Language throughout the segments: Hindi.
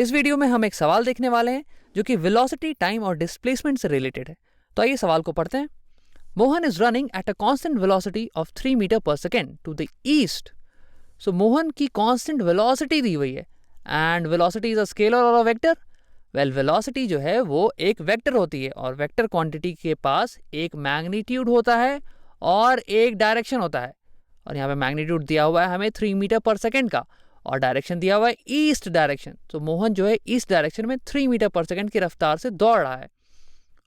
इस वीडियो में हम एक सवाल देखने वाले हैं जो कि वेलोसिटी, टाइम और डिस्प्लेसमेंट से रिलेटेड है। तो आइए सवाल को पढ़ते हैं। Mohan is running at a constant velocity of 3 metre per second to the east. So Mohan की कांस्टेंट वेलोसिटी दी हुई है and velocity is a scalar और अ वेक्टर। वेल, वेलोसिटी जो है वो एक वेक्टर होती है और वेक्टर क्वांटिटी के पास एक मैग्नीट्यूड होता है और एक डायरेक्शन होता है। और यहाँ पे मैग्नीट्यूड दिया हुआ है हमें 3 मीटर पर सेकेंड का और डायरेक्शन दिया हुआ है ईस्ट डायरेक्शन। तो मोहन जो है ईस्ट डायरेक्शन में 3 मीटर पर सेकेंड की रफ्तार से दौड़ रहा है।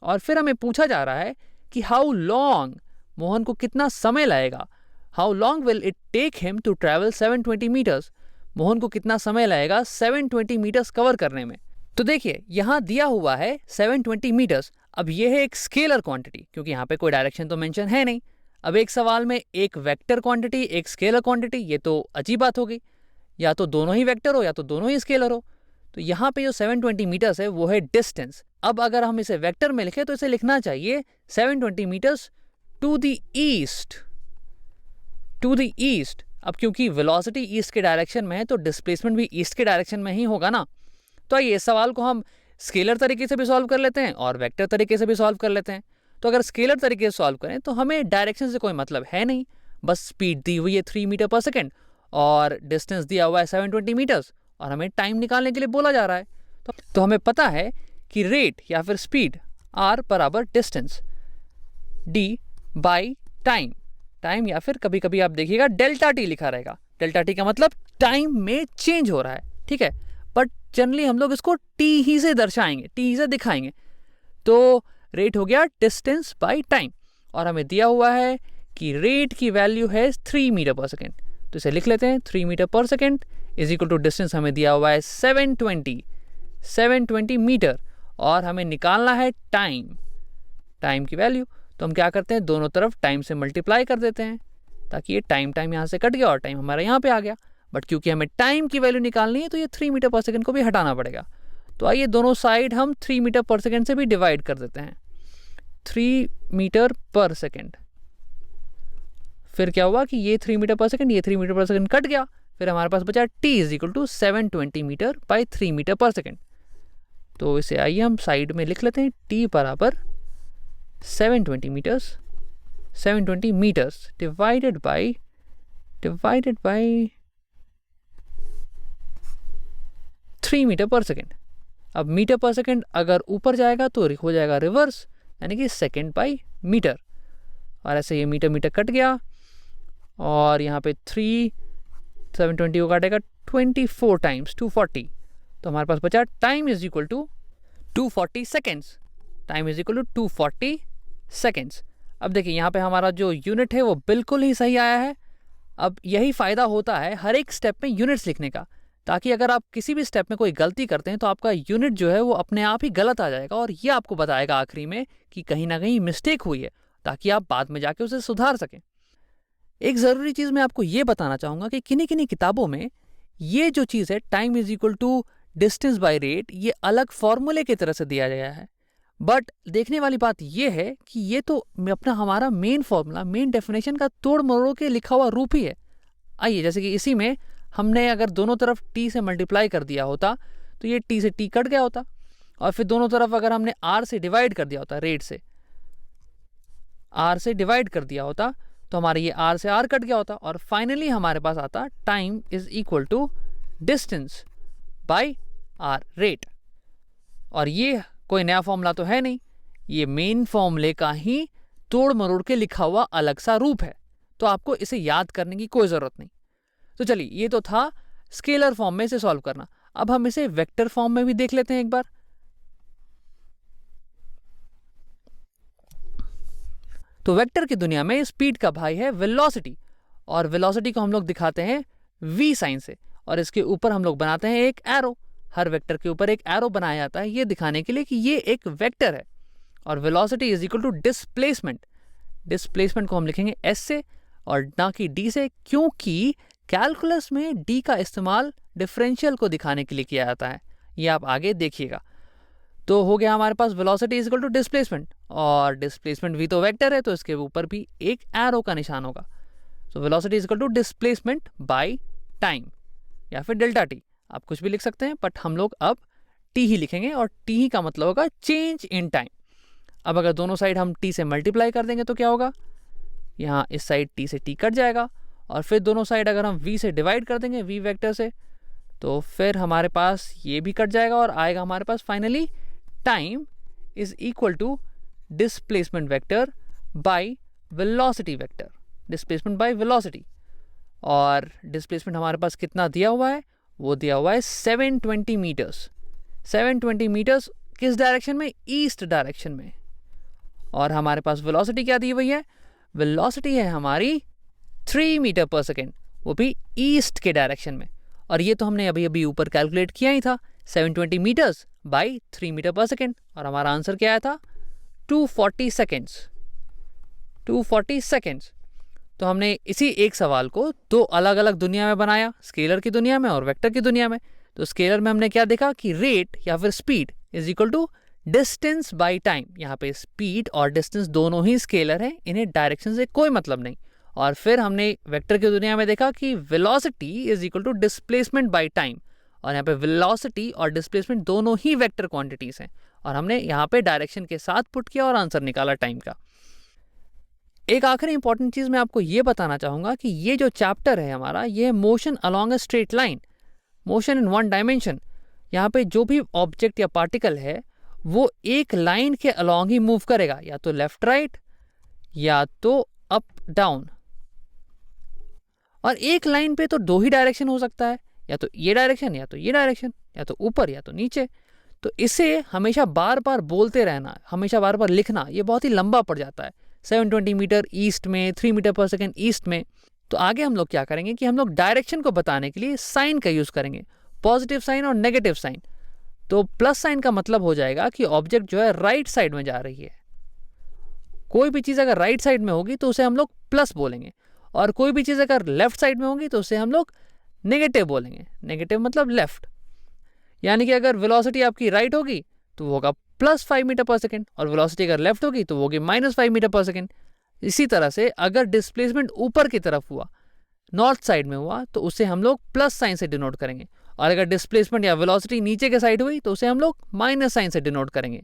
और फिर हमें पूछा जा रहा है कि हाउ लॉन्ग, मोहन को कितना समय लगेगा, how long will it take him to travel 720 metres. Mohan को कितना समय लगेगा 720 मीटर्स कवर करने में। तो देखिए यहाँ दिया हुआ है 720 मीटर्स। अब यह है एक स्केलर क्वांटिटी क्योंकि यहाँ पे कोई डायरेक्शन तो मेंशन है नहीं। अब एक सवाल में एक वेक्टर क्वांटिटी एक स्केलर क्वांटिटी, ये तो अजीब बात हो गई। या तो दोनों ही वेक्टर हो या तो दोनों ही स्केलर हो। तो यहाँ पे जो 720 मीटर्स है वो है डिस्टेंस। अब अगर हम इसे वेक्टर में लिखें तो इसे लिखना चाहिए 720 metres to the east, to the east. अब क्योंकि वेलोसिटी ईस्ट के डायरेक्शन में है तो डिस्प्लेसमेंट भी ईस्ट के डायरेक्शन में ही होगा ना। तो आइए इस सवाल को हम स्केलर तरीके से भी सॉल्व कर लेते हैं और वेक्टर तरीके से भी सॉल्व कर लेते हैं। तो अगर स्केलर तरीके से सॉल्व करें तो हमें डायरेक्शन से कोई मतलब है नहीं, बस स्पीड दी हुई है 3 मीटर पर सेकेंड और डिस्टेंस दिया हुआ है 720 मीटर्स और हमें टाइम निकालने के लिए बोला जा रहा है। तो हमें पता है कि रेट या फिर स्पीड r बराबर distance d by time. Time या फिर कभी कभी आप देखिएगा डेल्टा टी लिखा रहेगा। डेल्टा टी का मतलब टाइम में चेंज हो रहा है, ठीक है, बट जनरली हम लोग इसको टी ही से दर्शाएंगे, टी ही से दिखाएंगे। तो रेट हो गया डिस्टेंस बाई टाइम और हमें दिया हुआ है कि रेट की वैल्यू है 3 मीटर पर सेकेंड। तो इसे लिख लेते हैं 3 metre per second is equal to distance हमें दिया हुआ है 720 मीटर और हमें निकालना है टाइम, टाइम की वैल्यू। तो हम क्या करते हैं, दोनों तरफ टाइम से मल्टीप्लाई कर देते हैं ताकि ये टाइम यहाँ से कट गया और टाइम हमारा यहाँ पे आ गया। बट क्योंकि हमें टाइम की वैल्यू निकालनी है तो ये 3 मीटर पर सेकेंड को भी हटाना पड़ेगा। तो आइए दोनों साइड हम 3 मीटर पर सेकेंड से भी डिवाइड कर देते हैं। 3 मीटर पर सेकेंड, फिर क्या हुआ कि ये 3 मीटर पर सेकेंड ये 3 मीटर पर सेकेंड कट गया। फिर हमारे पास बचा t is equal to 720 metre by 3 metre per second. तो इसे आइए हम साइड में लिख लेते हैं, t बराबर 720 metres divided by 3 metre per second. अब मीटर पर सेकेंड अगर ऊपर जाएगा तो हो जाएगा रिवर्स, यानी कि सेकेंड बाई मीटर। और ऐसे ये मीटर मीटर कट गया और यहाँ पे 720 को काटेगा 24 टाइम्स 240। तो हमारे पास बचा time is equal to 240 seconds. Time is equal to 240 seconds. अब देखिए यहाँ पे हमारा जो यूनिट है वो बिल्कुल ही सही आया है। अब यही फ़ायदा होता है हर एक स्टेप में यूनिट्स लिखने का, ताकि अगर आप किसी भी स्टेप में कोई गलती करते हैं तो आपका यूनिट जो है वो अपने आप ही गलत आ जाएगा और ये आपको बताएगा आखिरी में कि कहीं ना कहीं मिस्टेक हुई है, ताकि आप बाद में जाके उसे सुधार सकें। एक ज़रूरी चीज़ मैं आपको ये बताना चाहूँगा कि किन्हीं किन्हीं किताबों में ये जो चीज़ है time is equal to distance by rate, ये अलग फॉर्मूले की तरह से दिया गया है। बट देखने वाली बात ये है कि ये तो अपना हमारा मेन फॉर्मूला, मेन डेफिनेशन का तोड़ मरोड़ के लिखा हुआ रूप ही है। आइए, जैसे कि इसी में हमने अगर दोनों तरफ t से मल्टीप्लाई कर दिया होता तो ये t से t कट गया होता और फिर दोनों तरफ अगर हमने r से डिवाइड कर दिया होता, रेट से r से डिवाइड कर दिया होता तो हमारे ये r से r कट गया होता और फाइनली हमारे पास आता time is equal to distance by r rate. और ये कोई नया फॉर्मूला तो है नहीं, ये मेन फॉर्मूले का ही तोड़ मरोड़ के लिखा हुआ अलग सा रूप है। तो आपको इसे याद करने की कोई ज़रूरत नहीं। तो चलिए, ये तो था स्केलर फॉर्म में इसे सॉल्व करना। अब हम इसे वेक्टर फॉर्म में भी देख लेते हैं एक बार। तो वेक्टर की दुनिया में स्पीड का भाई है वेलोसिटी और वेलोसिटी को हम लोग दिखाते हैं v साइन से और इसके ऊपर हम लोग बनाते हैं एक एरो। हर वेक्टर के ऊपर एक एरो बनाया जाता है ये दिखाने के लिए कि ये एक वेक्टर है। और velocity is equal to displacement. Displacement को हम लिखेंगे s से और ना कि d से, क्योंकि कैलकुलस में d का इस्तेमाल डिफरेंशियल को दिखाने के लिए किया जाता है। ये आप आगे देखिएगा। तो हो गया हमारे पास velocity is equal to displacement और डिस्प्लेसमेंट भी तो वेक्टर है तो इसके ऊपर भी एक एरो का निशान होगा। So velocity is equal to displacement by time या फिर डेल्टा टी। आप कुछ भी लिख सकते हैं, बट हम लोग अब टी ही लिखेंगे और टी ही का मतलब होगा चेंज इन टाइम। अब अगर दोनों साइड हम टी से मल्टीप्लाई कर देंगे तो क्या होगा, यहाँ इस साइड टी से टी कट जाएगा, और फिर दोनों साइड अगर हम वी से डिवाइड कर देंगे, वी वेक्टर से, तो फिर हमारे पास ये भी कट जाएगा और आएगा हमारे पास finally time is equal to displacement vector by velocity vector, displacement by velocity. और डिस्प्लेसमेंट हमारे पास कितना दिया हुआ है, वो दिया हुआ है 720 मीटर्स। 720 मीटर्स किस डायरेक्शन में, ईस्ट डायरेक्शन में। और हमारे पास वेलोसिटी क्या दी हुई है, वेलोसिटी है हमारी 3 मीटर पर सेकेंड, वो भी ईस्ट के डायरेक्शन में। और ये तो हमने अभी अभी ऊपर कैलकुलेट किया ही था, 720 metres by 3 metre per second, और हमारा आंसर क्या आया था, 240 सेकेंड्स। 240 सेकेंड्स। तो हमने इसी एक सवाल को दो अलग अलग दुनिया में बनाया, स्केलर की दुनिया में और वेक्टर की दुनिया में। तो स्केलर में हमने क्या देखा कि रेट या फिर speed is equal to distance by time. यहाँ पे स्पीड और डिस्टेंस दोनों ही स्केलर हैं, इन्हें डायरेक्शन से कोई मतलब नहीं। और फिर हमने वेक्टर की दुनिया में देखा कि velocity is equal to displacement by time, और यहाँ पे वेलोसिटी और डिस्प्लेसमेंट दोनों ही वेक्टर क्वांटिटीज हैं, और हमने यहाँ पे डायरेक्शन के साथ पुट किया और आंसर निकाला टाइम का। एक आखिरी इंपॉर्टेंट चीज़ मैं आपको ये बताना चाहूँगा कि ये जो चैप्टर है हमारा, ये motion along a straight line, motion in one dimension. यहाँ पे जो भी ऑब्जेक्ट या पार्टिकल है वो एक लाइन के अलोंग ही मूव करेगा, या तो लेफ्ट राइट या तो अप डाउन। और एक लाइन पे तो दो ही डायरेक्शन हो सकता है, या तो ये डायरेक्शन या तो ये डायरेक्शन, या तो ऊपर या तो नीचे। तो इसे हमेशा बार बार बोलते रहना, हमेशा बार बार लिखना, ये बहुत ही लंबा पड़ जाता है। 720 मीटर ईस्ट में, 3 मीटर पर सेकेंड ईस्ट में। तो आगे हम लोग क्या करेंगे कि हम लोग डायरेक्शन को बताने के लिए साइन का यूज़ करेंगे, पॉजिटिव साइन और नेगेटिव साइन। तो प्लस साइन का मतलब हो जाएगा कि ऑब्जेक्ट जो है राइट साइड में जा रही है। कोई भी चीज़ अगर राइट साइड में होगी तो उसे हम लोग प्लस बोलेंगे, और कोई भी चीज़ अगर लेफ्ट साइड में होगी तो उसे हम लोग नेगेटिव बोलेंगे। नेगेटिव मतलब लेफ्ट। यानी कि अगर वेलोसिटी आपकी राइट होगी तो वो होगा +5 मीटर पर सेकेंड, और वेलोसिटी अगर लेफ्ट होगी तो वो होगी -5 मीटर पर सेकेंड। इसी तरह से अगर डिस्प्लेसमेंट ऊपर की तरफ हुआ, नॉर्थ साइड में हुआ, तो उसे हम लोग प्लस साइन से डिनोट करेंगे, और अगर डिस्प्लेसमेंट या वेलोसिटी नीचे के साइड हुई तो उसे हम लोग माइनस साइन से डिनोट करेंगे।